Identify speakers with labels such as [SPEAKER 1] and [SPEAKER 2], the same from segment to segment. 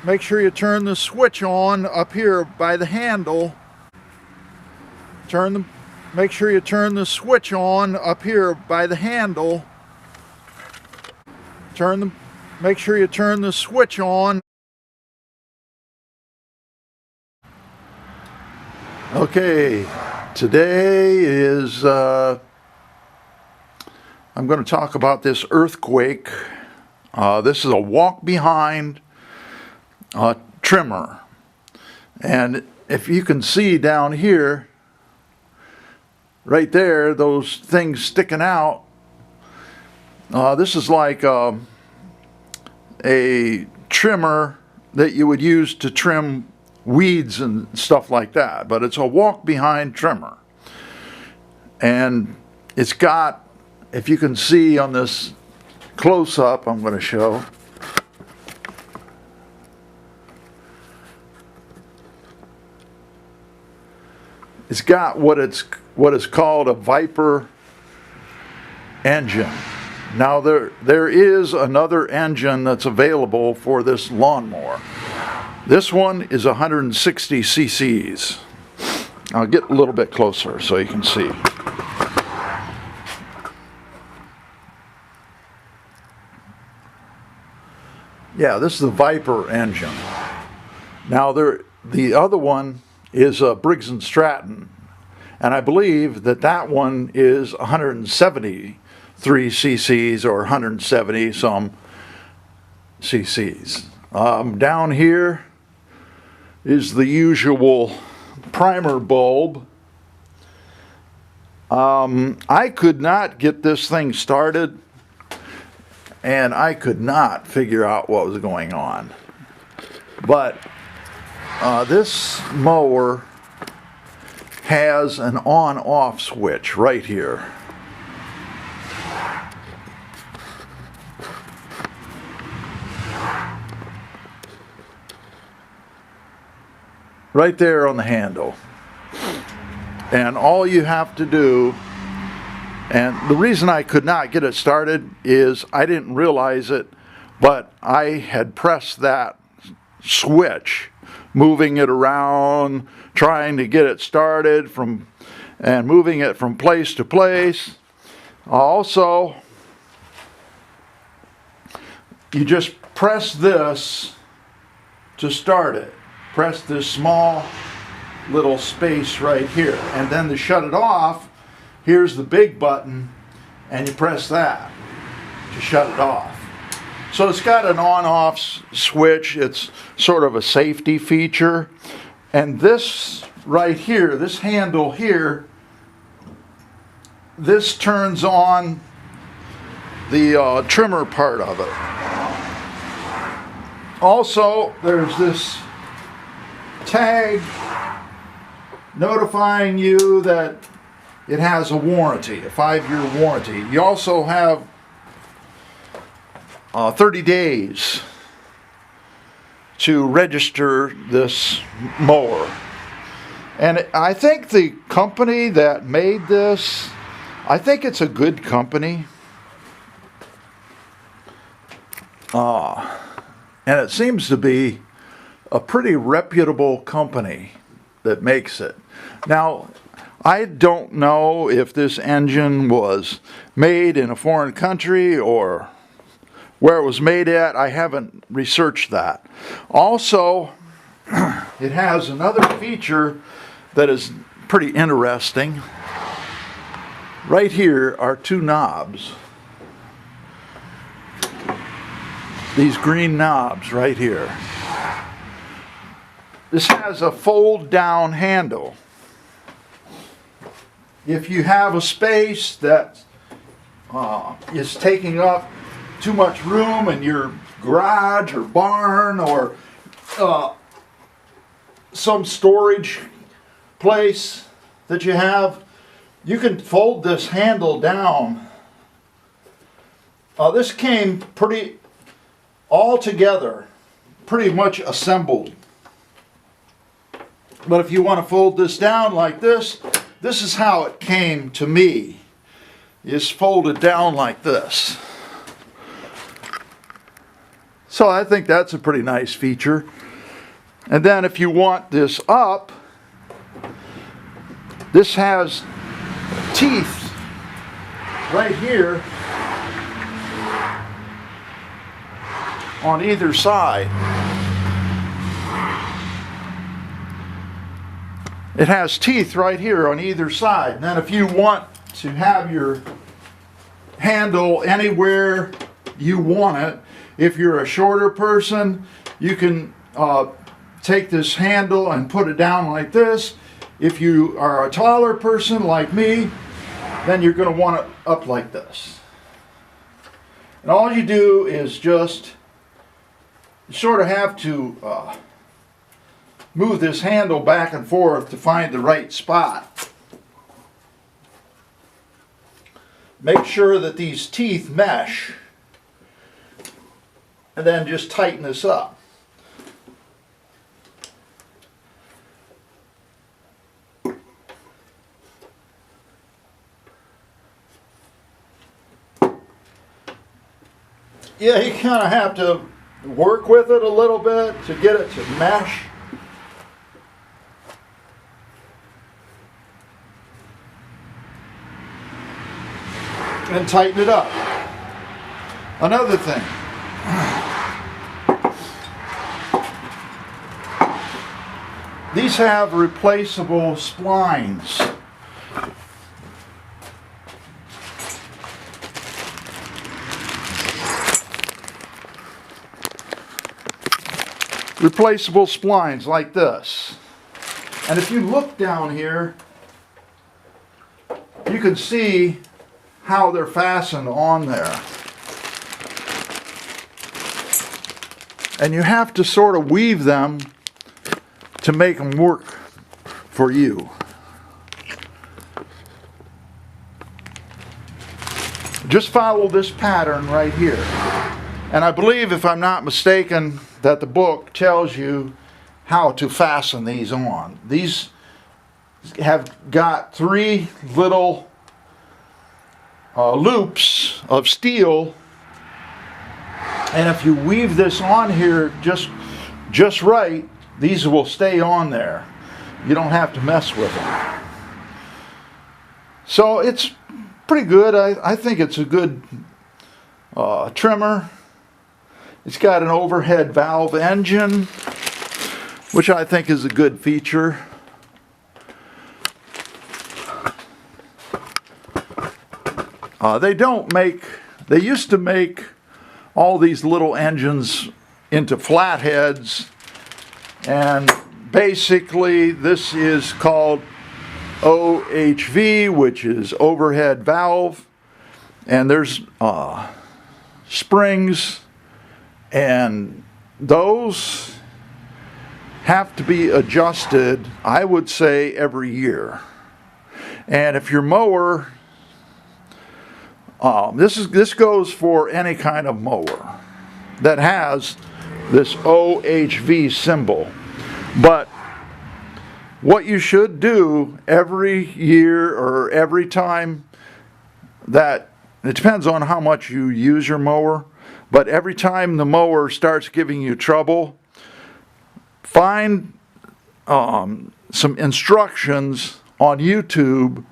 [SPEAKER 1] Make sure you turn the switch on up here by the handle. Make sure you turn the switch on up here by the handle. Make sure you turn the switch on. Okay, today is I'm going to talk about this earthquake. This is a walk behind trimmer, and if you can see down here, right there, those things sticking out, this is like a trimmer that you would use to trim weeds and stuff like that, but it's a walk behind trimmer. And it's got, if you can see on this close-up I'm going to show, it's got what is called a Viper engine. Now there is another engine that's available for this lawnmower. This one is 160 cc's. I'll get a little bit closer so you can see. Yeah, this is the Viper engine. Now the other one is a Briggs and Stratton, and I believe that one is 173 cc's or 170 some cc's. Down here is the usual primer bulb. I could not get this thing started, and I could not figure out what was going on. But this mower has an on-off switch right here. Right there on the handle. And all you have to do, and the reason I could not get it started is I didn't realize it, but I had pressed that switch, moving it around, trying to get it started and moving it from place to place. Also, you just press this to start it. Press this small little space right here, and then to shut it off, here's the big button, and you press that to shut it off. So it's got an on-off switch. It's sort of a safety feature. And this right here, this handle here, this turns on the trimmer part of it. Also, there's this tag notifying you that it has a warranty, a 5-year warranty. You also have 30 days to register this mower. And I think the company that made this, I think it's a good company. And it seems to be a pretty reputable company that makes it. Now, I don't know if this engine was made in a foreign country or where it was made at. I haven't researched that. Also, it has another feature that is pretty interesting. Right here are two knobs. These green knobs right here. This has a fold down handle. If you have a space that is taking up too much room in your garage or barn or some storage place that you have, you can fold this handle down. This came pretty all together, pretty much assembled. But if you want to fold this down like this, this is how it came to me. It's folded down like this. So I think that's a pretty nice feature. And then if you want this up, this has teeth right here on either side. It has teeth right here on either side. And then if you want to have your handle anywhere you want it, if you're a shorter person, you can take this handle and put it down like this. If you are a taller person like me, then you're going to want it up like this. And all you do is just sort of have to move this handle back and forth to find the right spot. Make sure that these teeth mesh, and then just tighten this up. Yeah, you kind of have to work with it a little bit to get it to mesh. And tighten it up. Another thing. These have replaceable splines. Replaceable splines like this. And if you look down here, you can see how they're fastened on there. And you have to sort of weave them to make them work for you. Just follow this pattern right here. And I believe, if I'm not mistaken, that the book tells you how to fasten these on. These have got 3 little loops of steel, and if you weave this on here just right, these will stay on there. You don't have to mess with them. So it's pretty good. I think it's a good trimmer. It's got an overhead valve engine, which I think is a good feature. They used to make all these little engines into flatheads, and basically this is called OHV, which is overhead valve, and there's springs, and those have to be adjusted, I would say, every year. And if your mower, this goes for any kind of mower that has this OHV symbol. But what you should do every year, or every time that, it depends on how much you use your mower, but every time the mower starts giving you trouble, find some instructions on YouTube.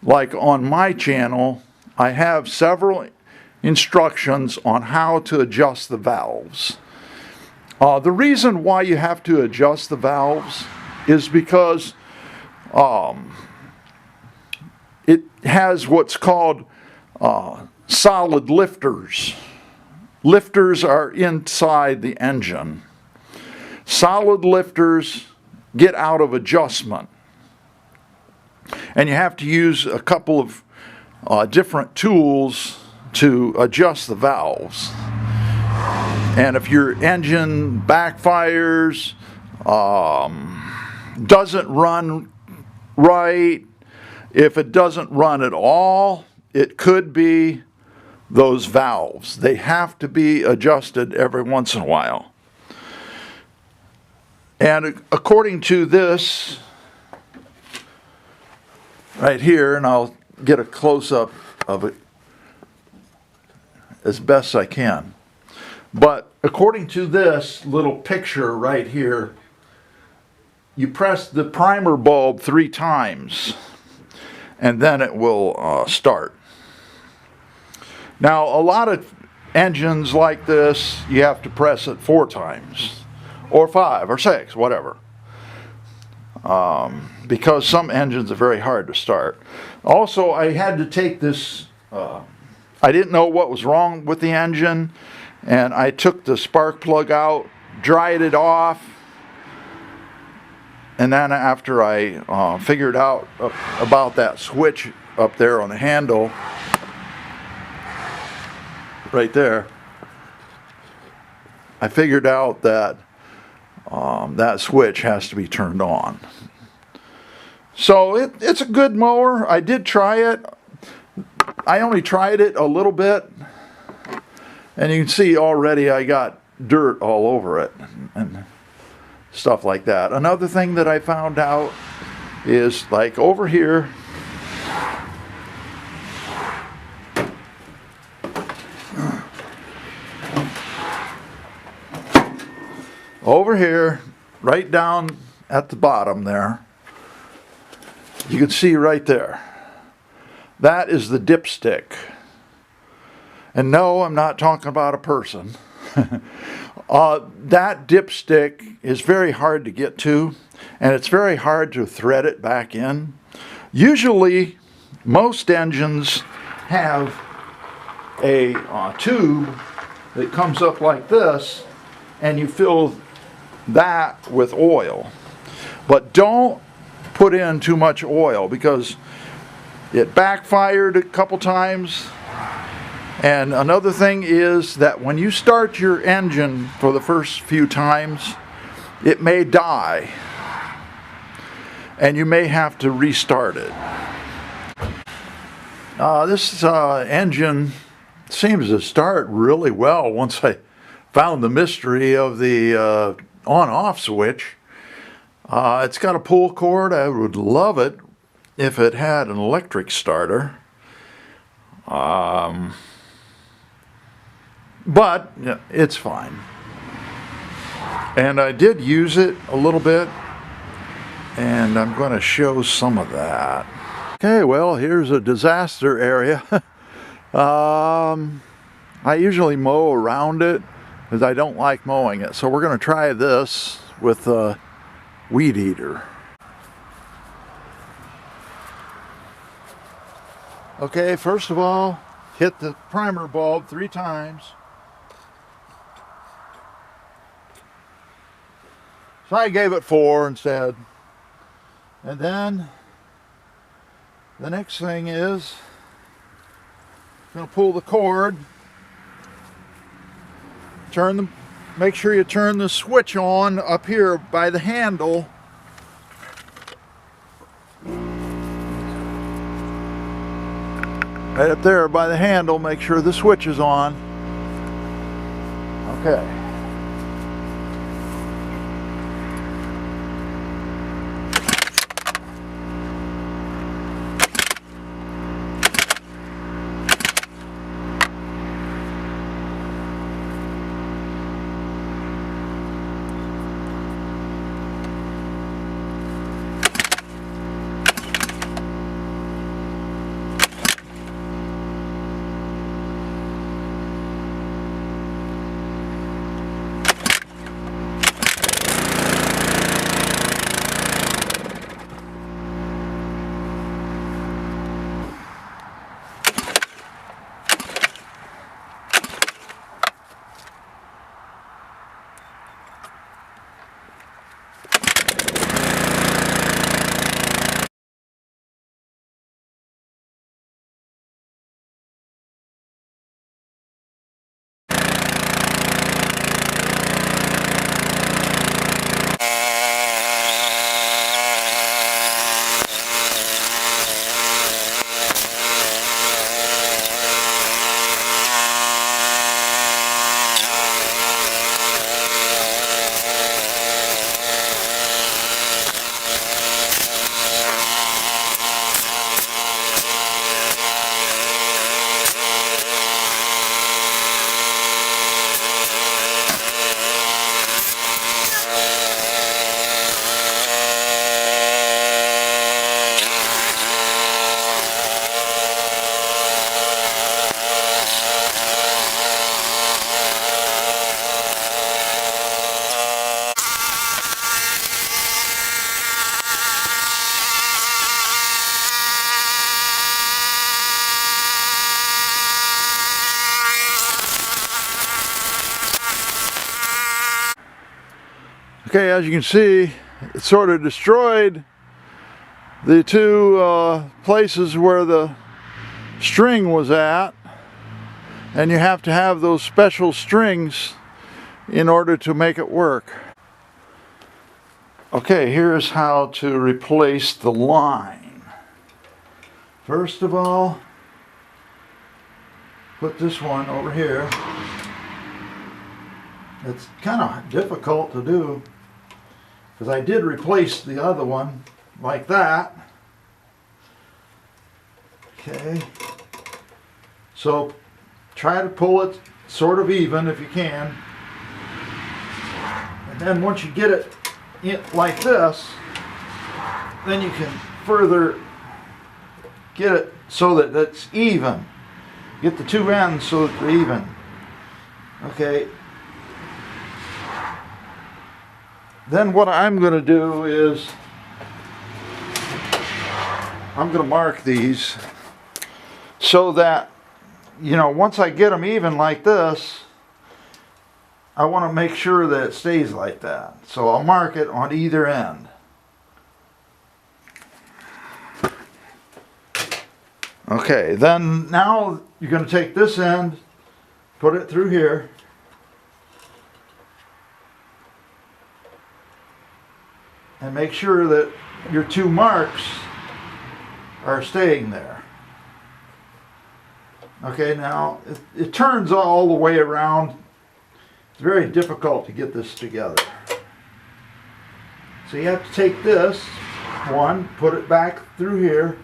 [SPEAKER 1] Like on my channel, I have several instructions on how to adjust the valves. The reason why you have to adjust the valves is because it has what's called solid lifters. Lifters are inside the engine. Solid lifters get out of adjustment, and you have to use a couple of different tools to adjust the valves. And if your engine backfires, doesn't run right, if it doesn't run at all, it could be those valves. They have to be adjusted every once in a while. And according to this right here, and I'll get a close-up of it as best I can. But according to this little picture right here, you press the primer bulb 3 times and then it will start. Now, a lot of engines like this, you have to press it 4 times, or 5, or 6, whatever. Because some engines are very hard to start. Also, I had to take this, I didn't know what was wrong with the engine, and I took the spark plug out, dried it off, and then after I figured out about that switch up there on the handle, right there, I figured out that that switch has to be turned on. So it's a good mower. I did try it. I only tried it a little bit, and you can see already I got dirt all over it and stuff like that. Another thing that I found out is, like, over here, right down at the bottom there, you can see right there, that is the dipstick. And no, I'm not talking about a person. That dipstick is very hard to get to, and it's very hard to thread it back in. Usually, most engines have a tube that comes up like this, and you fill that with oil. But don't put in too much oil, because it backfired a couple times. And another thing is that when you start your engine for the first few times, it may die, and you may have to restart it. This engine seems to start really well once I found the mystery of the on-off switch. It's got a pull cord. I would love it if it had an electric starter. But it's fine. And I did use it a little bit, and I'm going to show some of that. Okay, well, here's a disaster area. I usually mow around it because I don't like mowing it. So we're going to try this with a weed eater. Okay, first of all, hit the primer bulb 3 times. So I gave it 4 instead. And then the next thing is, I'm going to pull the cord, make sure you turn the switch on up here by the handle. Right up there by the handle, make sure the switch is on. Okay. Okay, as you can see, it sort of destroyed the two places where the string was at, and you have to have those special strings in order to make it work. Okay, here's how to replace the line. First of all, put this one over here. It's kind of difficult to do because I did replace the other one like that. Okay, so try to pull it sort of even if you can, and then once you get it in like this, then you can further get it so that it's even. Get the two ends so that they're even. Okay. Then what I'm going to do is I'm going to mark these so that, you know, once I get them even like this, I want to make sure that it stays like that. So I'll mark it on either end. Okay, then now you're going to take this end, put it through here. And make sure that your two marks are staying there. Okay, now it turns all the way around. It's very difficult to get this together. So you have to take this one, put it back through here.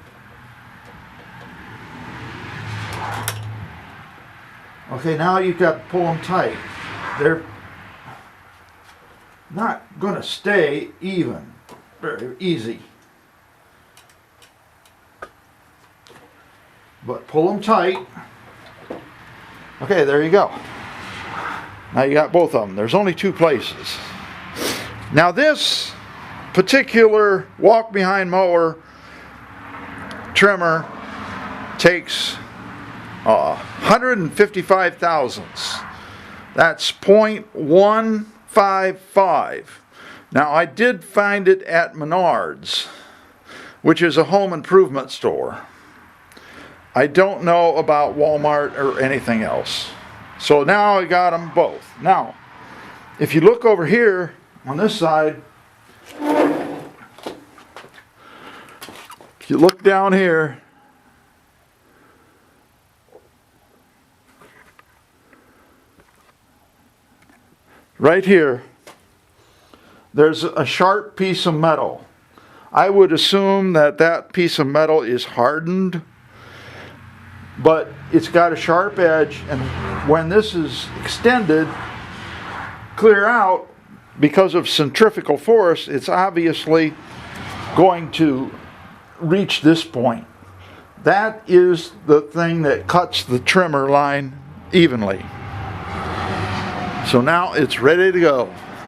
[SPEAKER 1] Okay, now you've got to pull them tight. They're not going to stay even. Very easy. But pull them tight. Okay, there you go. Now you got both of them. There's only two places. Now this particular walk-behind mower trimmer takes 155 thousandths. That's 0.155. Now I did find it at Menards, which is a home improvement store. I don't know about Walmart or anything else. So now I got them both. Now, if you look over here on this side, if you look down here, right here, there's a sharp piece of metal. I would assume that that piece of metal is hardened, but it's got a sharp edge, and when this is extended clear out, because of centrifugal force, it's obviously going to reach this point. That is the thing that cuts the trimmer line evenly. So now it's ready to go.